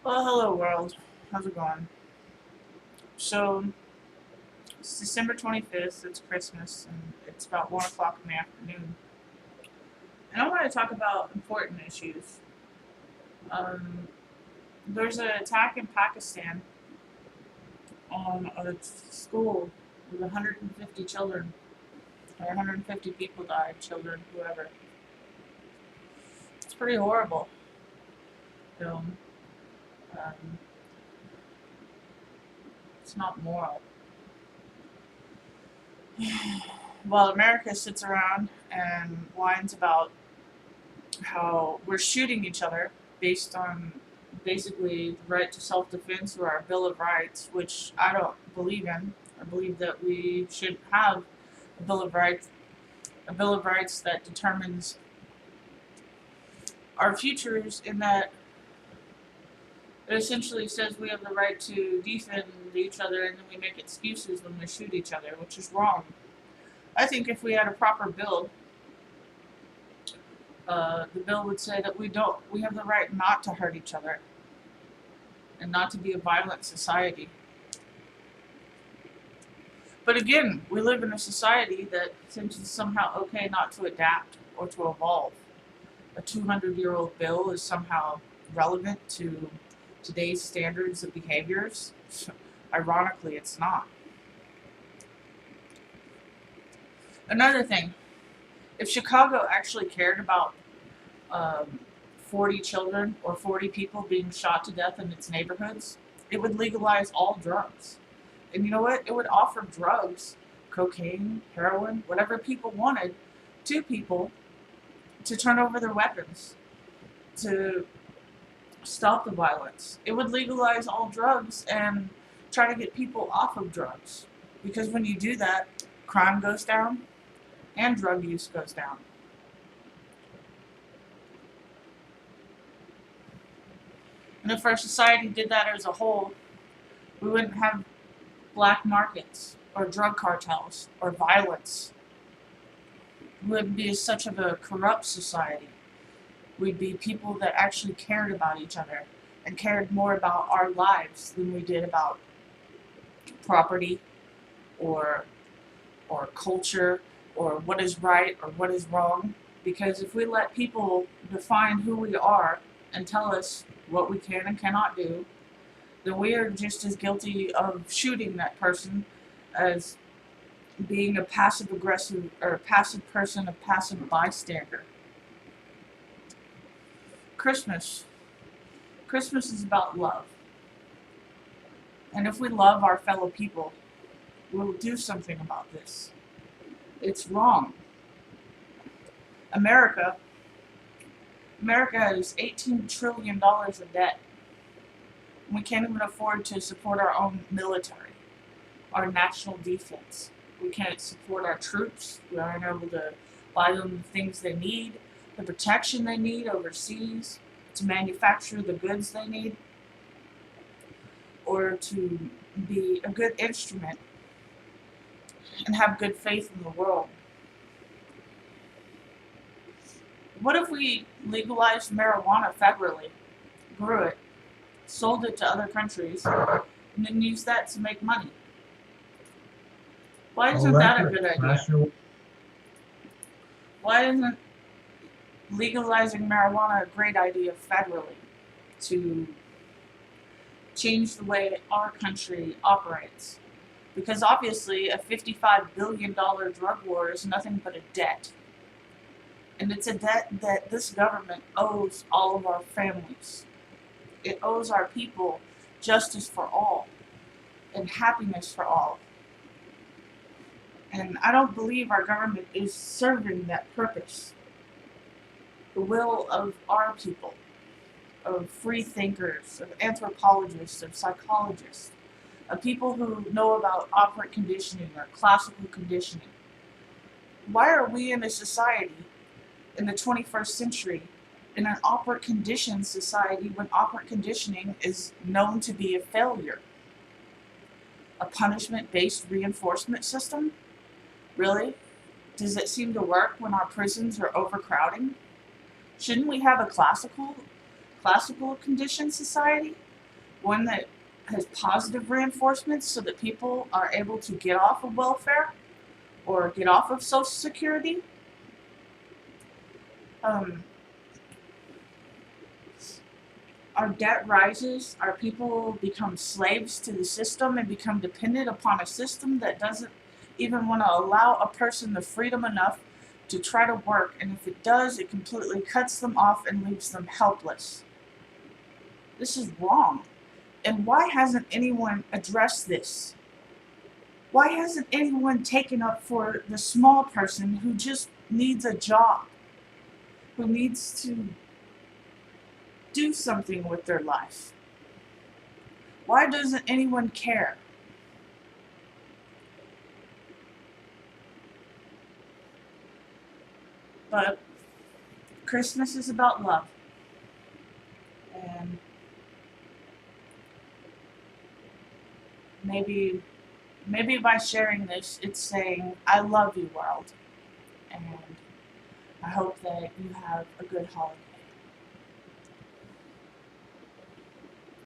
Well, hello world. How's it going? So, it's December 25th, it's Christmas, and it's about 1 o'clock in the afternoon. And I want to talk about important issues. Um, there's an attack in Pakistan on a school with 150 children, or 150 people died, children, whoever. It's pretty horrible. Film. Um, it's not moral. While America sits around and whines about how we're shooting each other based on basically the right to self-defense or our Bill of Rights, which I don't believe in. I believe that we should have a Bill of Rights, a Bill of Rights that determines our futures, in that it essentially says we have the right to defend each other, and then we make excuses when we shoot each other, which is wrong. I think if we had a proper bill, the bill would say that we have the right not to hurt each other and not to be a violent society. But again, we live in a society that thinks it's somehow okay not to adapt or to evolve. A 200-year-old bill is somehow relevant to today's standards of behaviors. Ironically, it's not. Another thing, if Chicago actually cared about um, 40 children or 40 people being shot to death in its neighborhoods, it would legalize all drugs. And you know what? It would offer drugs, cocaine, heroin, whatever people wanted, to people to turn over their weapons, to stop the violence. It would legalize all drugs and try to get people off of drugs. Because when you do that, crime goes down and drug use goes down. And if our society did that as a whole, we wouldn't have black markets or drug cartels or violence. We wouldn't be such of a corrupt society. We'd be people that actually cared about each other and cared more about our lives than we did about property or culture or what is right or what is wrong. Because if we let people define who we are and tell us what we can and cannot do, then we are just as guilty of shooting that person as being a passive aggressive or a passive person, a passive bystander. Christmas. Christmas is about love. And if we love our fellow people, we'll do something about this. It's wrong. America America has $18 trillion in debt. We can't even afford to support our own military, our national defense. We can't support our troops. We aren't able to buy them the things they need, the protection they need overseas, to manufacture the goods they need, or to be a good instrument and have good faith in the world. What if we legalized marijuana federally, grew it, sold it to other countries, and then used that to make money? Why isn't that a Alexa, good idea? flash your Why isn't legalizing marijuana a great idea federally to change the way our country operates? Because obviously, a $55 billion drug war is nothing but a debt. And it's a debt that this government owes all of our families. It owes our people justice for all and happiness for all. And I don't believe our government is serving that purpose. The will of our people, of free thinkers, of anthropologists, of psychologists, of people who know about operant conditioning or classical conditioning. Why are we in a society in the 21st century in an operant conditioned society when operant conditioning is known to be a failure? A punishment based reinforcement system? Really? Does it seem to work when our prisons are overcrowding? Shouldn't we have a classical conditioned society one that has positive reinforcements so that people are able to get off of welfare or get off of Social Security. Our debt rises, our people become slaves to the system and become dependent upon a system that doesn't even want to allow a person the freedom enough to try to work, and if it does, it completely cuts them off and leaves them helpless. This is wrong. And why hasn't anyone addressed this? Why hasn't anyone taken up for the small person who just needs a job, who needs to do something with their life? Why doesn't anyone care? But Christmas is about love. And maybe by sharing this, it's saying, I love you, world. And I hope that you have a good holiday.